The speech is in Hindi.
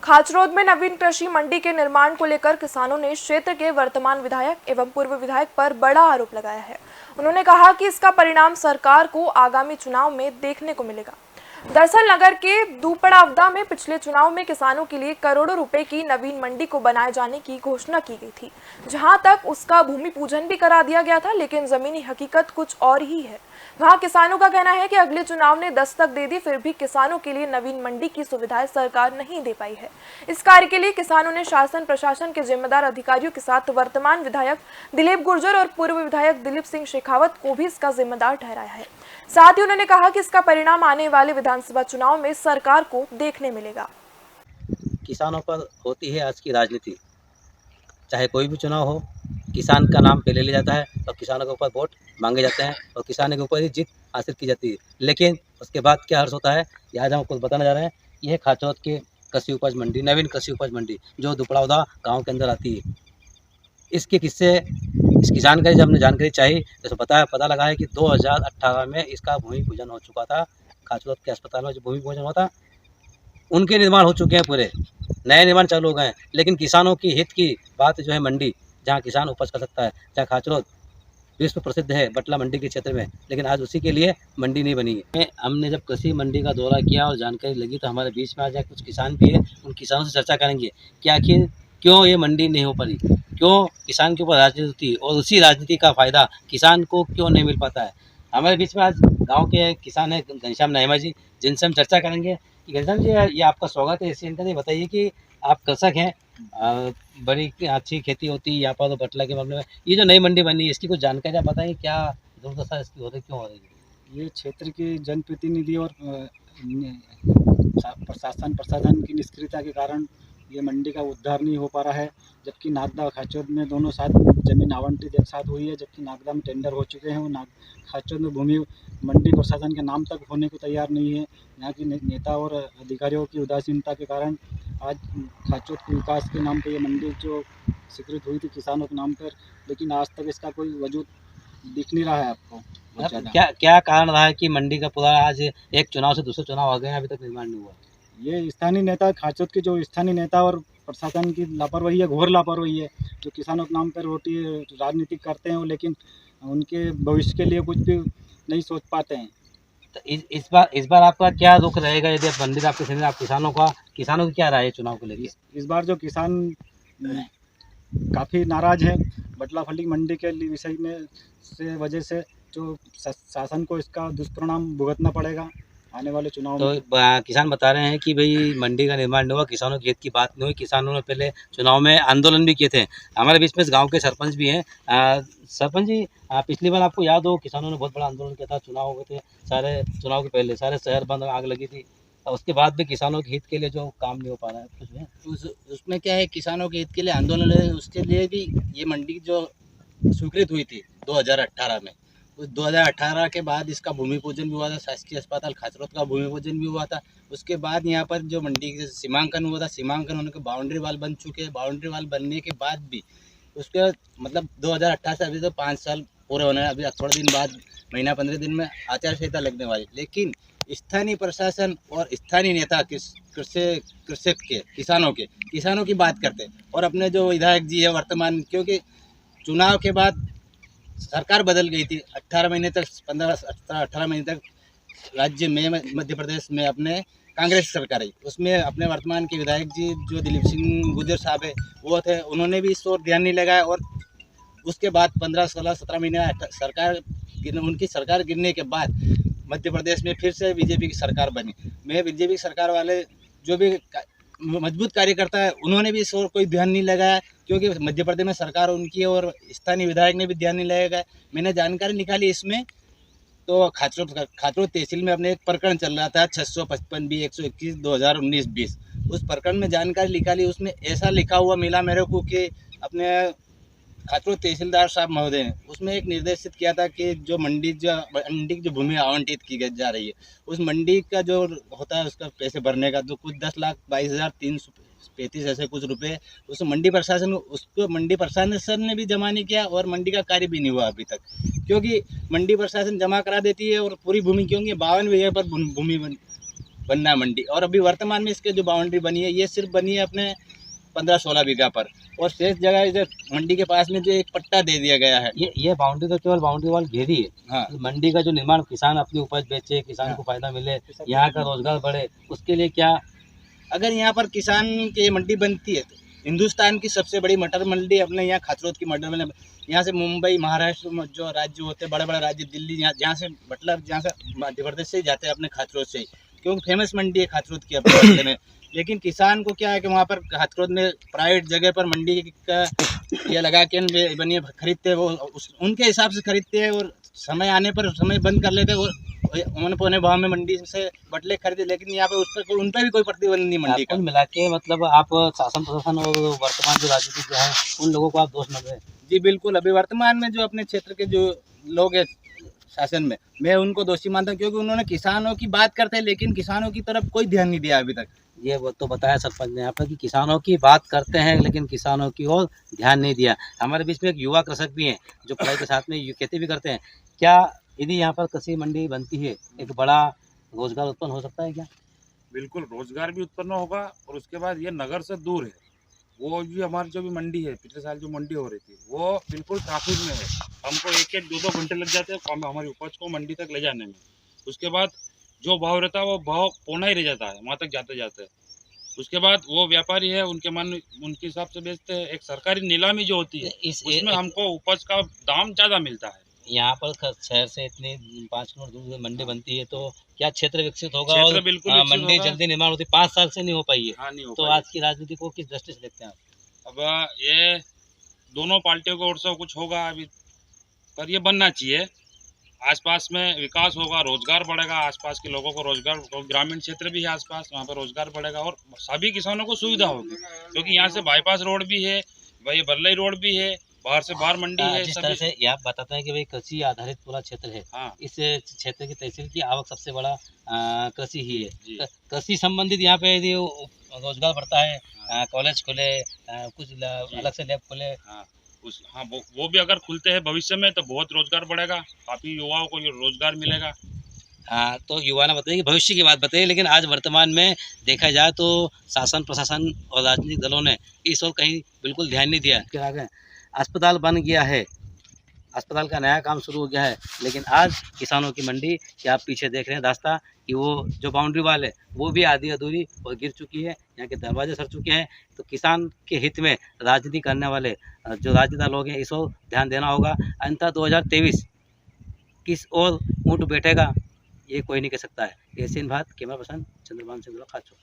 खाचरोद में नवीन कृषि मंडी के निर्माण को लेकर किसानों ने क्षेत्र के वर्तमान विधायक एवं पूर्व विधायक पर बड़ा आरोप लगाया है। उन्होंने कहा कि इसका परिणाम सरकार को आगामी चुनाव में देखने को मिलेगा। दरअसल नगर के दुपड़ावदा में पिछले चुनाव में किसानों के लिए करोड़ों रुपए की नवीन मंडी को बनाए जाने की घोषणा की गई थी, जहां तक उसका भूमि पूजन भी करा दिया गया था, लेकिन जमीनी हकीकत कुछ और ही है। वहां किसानों का कहना है कि अगले चुनाव ने दस्तक दे दी, फिर भी किसानों के लिए नवीन मंडी की सुविधाएं सरकार नहीं दे पाई है। इस कार्य के लिए किसानों ने शासन प्रशासन के जिम्मेदार अधिकारियों के साथ वर्तमान विधायक दिलीप गुर्जर और पूर्व विधायक दिलीप सिंह शेखावत को भी इसका जिम्मेदार ठहराया है। साथ ही उन्होंने कहा कि इसका परिणाम आने वाले विधानसभा चुनाव में सरकार को देखने मिलेगा। किसानों पर होती है आज की राजनीति। चाहे कोई भी चुनाव हो, किसान का नाम पहले लिया जाता है और किसानों के ऊपर वोट मांगे जाते हैं और किसानों के ऊपर ही जीत हासिल की जाती है। लेकिन उसके बाद क्या हर्ष होता है, ये आज हम कुछ बताने जा रहे हैं। यह खाचौद के कृषि उपज मंडी, नवीन कृषि उपज मंडी जो दुपड़ावदा गाँव के अंदर आती है, इसके किस्से इसकी जानकारी जब हमने जानकारी चाहिए तो पता लगा है कि 2018 में इसका भूमि पूजन हो चुका था। खाचौद के अस्पताल में जो भूमि पूजन हुआ था, उनके निर्माण हो चुके हैं, पूरे नए निर्माण चालू हो गए हैं। लेकिन किसानों की हित की बात जो है, मंडी जहाँ किसान उपज कर सकता है, जहाँ खाचरोद विश्व प्रसिद्ध है बटला मंडी के क्षेत्र में, लेकिन आज उसी के लिए मंडी नहीं बनी है। हमने जब कृषि मंडी का दौरा किया और जानकारी लगी तो हमारे बीच में आज कुछ किसान भी है, उन किसानों से चर्चा करेंगे कि आखिर क्यों ये मंडी नहीं हो पाई, क्यों किसान के ऊपर राजनीति होती है और उसी राजनीति का फ़ायदा किसान को क्यों नहीं मिल पाता है। हमारे बीच में आज गाँव के किसान है घनश्याम नाइमा जी, जिनसे हम चर्चा करेंगे। घनश्याम जी, ये आपका स्वागत है। इसके अंदर ये बताइए कि आप कृषक हैं, बड़ी अच्छी खेती होती है यहाँ पर तो बटला के मामले में। ये जो नई मंडी बनी है, इसकी कुछ जानकारी आप बताइए, क्या दुर्दशा इसकी हो रही, क्यों हो रही है? ये क्षेत्र के जनप्रतिनिधि और प्रशासन की निष्क्रियता के कारण ये मंडी का उद्धार नहीं हो पा रहा है। जबकि नागदा और खाचौद में दोनों साथ जमीन आवंटित एक साथ हुई है, जबकि नागदा में टेंडर हो चुके हैं और खाचौद में भूमि मंडी प्रशासन के नाम तक होने को तैयार नहीं है। यहाँ की नेता और अधिकारियों की उदासीनता के कारण आज खाचौद के विकास के नाम पर ये मंडी जो स्वीकृत हुई थी किसानों के नाम पर, लेकिन आज तक इसका कोई वजूद दिख नहीं रहा है आपको। क्या कारण रहा है कि मंडी का पूरा आज एक चुनाव से दूसरे चुनाव आ गए, अभी तक निर्माण नहीं हुआ? ये स्थानीय नेता, खाचौद के जो स्थानीय नेता और प्रशासन की लापरवाही है, घोर लापरवाही है। जो किसानों के नाम पर रोटी राजनीति करते हैं, लेकिन उनके भविष्य के लिए कुछ भी नहीं सोच पाते हैं। तो इस बार आपका क्या रुख रहेगा यदि मंडी आपके सामने, आप किसानों की क्या राय है चुनाव को लेकर? इस बार जो किसान काफ़ी नाराज है बटला फली मंडी के विषय में वजह से, जो शासन को इसका दुष्परिणाम भुगतना पड़ेगा आने वाले चुनाव में। तो किसान बता रहे हैं कि भाई मंडी का निर्माण नहीं हुआ, किसानों की हित की बात नहीं हुई। किसानों ने पहले चुनाव में आंदोलन भी किए थे। हमारे बीच में इस गांव के सरपंच भी हैं। सरपंच जी, पिछली बार आपको याद हो किसानों ने बहुत बड़ा आंदोलन किया था, चुनाव हो गए थे, सारे चुनाव के पहले सारे शहर बंद, आग लगी थी। और उसके बाद भी किसानों के हित के लिए जो काम नहीं हो पा रहा है कुछ है उसमें क्या है, किसानों के हित के लिए आंदोलन है, उसके लिए भी ये मंडी जो स्वीकृत हुई थी 2018 में, उस 2018 के बाद इसका भूमि पूजन भी हुआ था। शासकीय अस्पताल खाचरोद का भूमि पूजन भी हुआ था। उसके बाद यहाँ पर जो मंडी के सीमांकन हुआ था, सीमांकन होने के बाउंड्री वाल बन चुके हैं। बाउंड्री वाल बनने के बाद भी उसके मतलब 2018 से अभी तो 5 साल पूरे होने हैं। अभी थोड़े दिन बाद, महीना 15 दिन में आचार संहिता लगने वाली। लेकिन स्थानीय प्रशासन और स्थानीय नेता कृषक के किसानों की बात करते हैं। और अपने जो विधायक जी है वर्तमान, क्योंकि चुनाव के बाद सरकार बदल गई थी 18 महीने तक, 18 महीने तक राज्य में, मध्य प्रदेश में अपने कांग्रेस सरकार आई। उसमें अपने वर्तमान के विधायक जी जो दिलीप सिंह गुर्जर साहब है वो थे, उन्होंने भी इस ओर ध्यान नहीं लगाया। और उसके बाद 15, 16, 17 महीने उनकी सरकार गिरने के बाद मध्य प्रदेश में फिर से बीजेपी की सरकार बनी। मैं बीजेपी की सरकार वाले जो भी मजबूत कार्यकर्ता है, उन्होंने भी इस ओर कोई ध्यान नहीं लगाया, क्योंकि मध्य प्रदेश में सरकार उनकी और स्थानीय विधायक ने भी ध्यान नहीं लगाया। मैंने जानकारी निकाली इसमें, तो खाचरोद तहसील में अपने एक प्रकरण चल रहा था 655 बी 121 2019-20। उस प्रकरण में जानकारी निकाली, उसमें ऐसा लिखा हुआ मिला मेरे को कि अपने खाचरोद तहसीलदार साहब महोदय ने उसमें एक निर्देशित किया था कि जो मंडी की जो भूमि आवंटित की जा रही है, उस मंडी का जो होता है उसका पैसे भरने का, जो कुछ 10,22,335 ऐसे कुछ रुपए उस मंडी प्रशासन ने भी जमा नहीं किया और मंडी का कार्य भी नहीं हुआ अभी तक। क्योंकि मंडी प्रशासन जमा करा देती है और पूरी भूमि, क्योंकि 52 बीघे पर भूमि बनना है मंडी। और अभी वर्तमान में इसके जो बाउंड्री बनी है ये सिर्फ बनी है अपने 15-16 बीघा पर, और शेष जगह इधर मंडी के पास में जो एक पट्टा दे दिया गया है। ये बाउंड्री तो केवल बाउंड्री वाल घेरी है। हाँ मंडी का जो निर्माण, किसान अपनी उपज बेचे, किसान को फायदा मिले, यहाँ का रोजगार बढ़े, उसके लिए क्या? अगर यहाँ पर किसान की ये मंडी बनती है तो हिंदुस्तान की सबसे बड़ी मटर मंडी अपने यहाँ खाचरोद की मटर मंडी, यहाँ से मुंबई महाराष्ट्र में जो राज्य होते हैं, बड़े बड़े राज्य, दिल्ली, यहाँ जहाँ से मतलब जहाँ से मध्य प्रदेश से ही जाते हैं अपने खाचरोद से ही, क्योंकि फेमस मंडी है खाचरोद की अपने जिले में। लेकिन किसान को क्या है कि वहाँ पर खाचरोद में प्राइवेट जगह पर मंडी का ये लगा के बनी है, खरीदते हैं वो उनके हिसाब से खरीदते हैं, और समय आने पर समय बंद कर लेते हैं, और उन्होंने पौने भाव में मंडी से बटले खरीदे। लेकिन यहाँ पे उस पर उन पर भी कोई प्रतिबंध नहीं मंडी का। कुल मिला के मतलब आप शासन प्रशासन और वर्तमान जो राजनीतिक जो है उन लोगों को आप दोष न दें। जी बिल्कुल, अभी वर्तमान में जो अपने क्षेत्र के जो लोग हैं शासन में, मैं उनको दोषी मानता हूँ, क्योंकि उन्होंने किसानों की बात करते हैं लेकिन किसानों की तरफ कोई ध्यान नहीं दिया अभी तक। ये वो तो बताया सरपंच ने यहाँ पर कि किसानों की बात करते हैं लेकिन किसानों की ओर ध्यान नहीं दिया। हमारे बीच में एक युवा कृषक भी हैं जो पढ़ाई के साथ में खेती भी करते हैं। क्या यदि यहाँ पर कृषि मंडी बनती है एक बड़ा रोजगार उत्पन्न हो सकता है क्या? बिल्कुल रोजगार भी उत्पन्न होगा, और उसके बाद ये नगर से दूर है। वो भी हमारी जो भी मंडी है, पिछले साल जो मंडी हो रही थी वो बिल्कुल ट्रैफिक में है। हमको 1-1, 2-2 घंटे लग जाते हैं हमारी उपज को मंडी तक ले जाने में। उसके बाद जो भाव रहता है वो भाव पौना ही रह जाता है वहाँ तक जाते जाते। उसके बाद वो व्यापारी है उनके हिसाब से बेचते हैं। एक सरकारी नीलामी जो होती है उसमें हमको उपज का दाम ज़्यादा मिलता है। यहाँ पर शहर से इतनी 5 किलोमीटर दूर मंडी बनती है तो क्या क्षेत्र विकसित होगा? क्षेत्र और बिल्कुल विकसित मंडी होगा। जल्दी निर्माण होती 5 साल से नहीं हो पाई है। हाँ, नहीं हो तो पाई। आज की राजनीति को किस दृष्टि से देखते हैं आप? अब ये दोनों पार्टियों को ओर से कुछ होगा अभी, पर ये बनना चाहिए। आसपास में विकास होगा, रोजगार बढ़ेगा, आसपास के लोगों को रोजगार, ग्रामीण क्षेत्र भी है आसपास, वहाँ पर रोजगार बढ़ेगा और सभी किसानों को सुविधा होगी, क्योंकि यहाँ से बाईपास रोड भी है, भाई बल्लई रोड भी है, बाहर से बाहर मंडी है। जिस तरह से ये आप बताते हैं कि भाई कृषि आधारित पूरा क्षेत्र है। हाँ, इस क्षेत्र की तहसील की आवक सबसे बड़ा कृषि ही जी। है। कृषि संबंधित यहाँ पे यदि रोजगार बढ़ता है, कॉलेज खुले, कुछ अलग से लैब खुले, हाँ वो भी अगर खुलते हैं भविष्य में तो बहुत रोजगार बढ़ेगा, काफ़ी युवाओं को रोजगार मिलेगा। हाँ, तो युवा ने बताइए कि भविष्य की बात बताइए, लेकिन आज वर्तमान में देखा जाए तो शासन प्रशासन और राजनीतिक दलों ने इस ओर कहीं बिल्कुल ध्यान नहीं दिया। क्या आगे अस्पताल बन गया है, अस्पताल का नया काम शुरू हो गया है, लेकिन आज किसानों की मंडी कि आप पीछे देख रहे हैं रास्ता कि वो जो बाउंड्री वाल है वो भी आधी अधूरी और गिर चुकी है, यहाँ के दरवाजे सड़ चुके हैं। तो किसान के हित में राजनीति करने वाले जो राजनेता लोग हैं इस ओर ध्यान देना होगा। अंततः 2023 किस ओर ऊँट बैठेगा ये कोई नहीं कह सकता है। Asian Bharat camera person Chandrabhan Singh खाचो।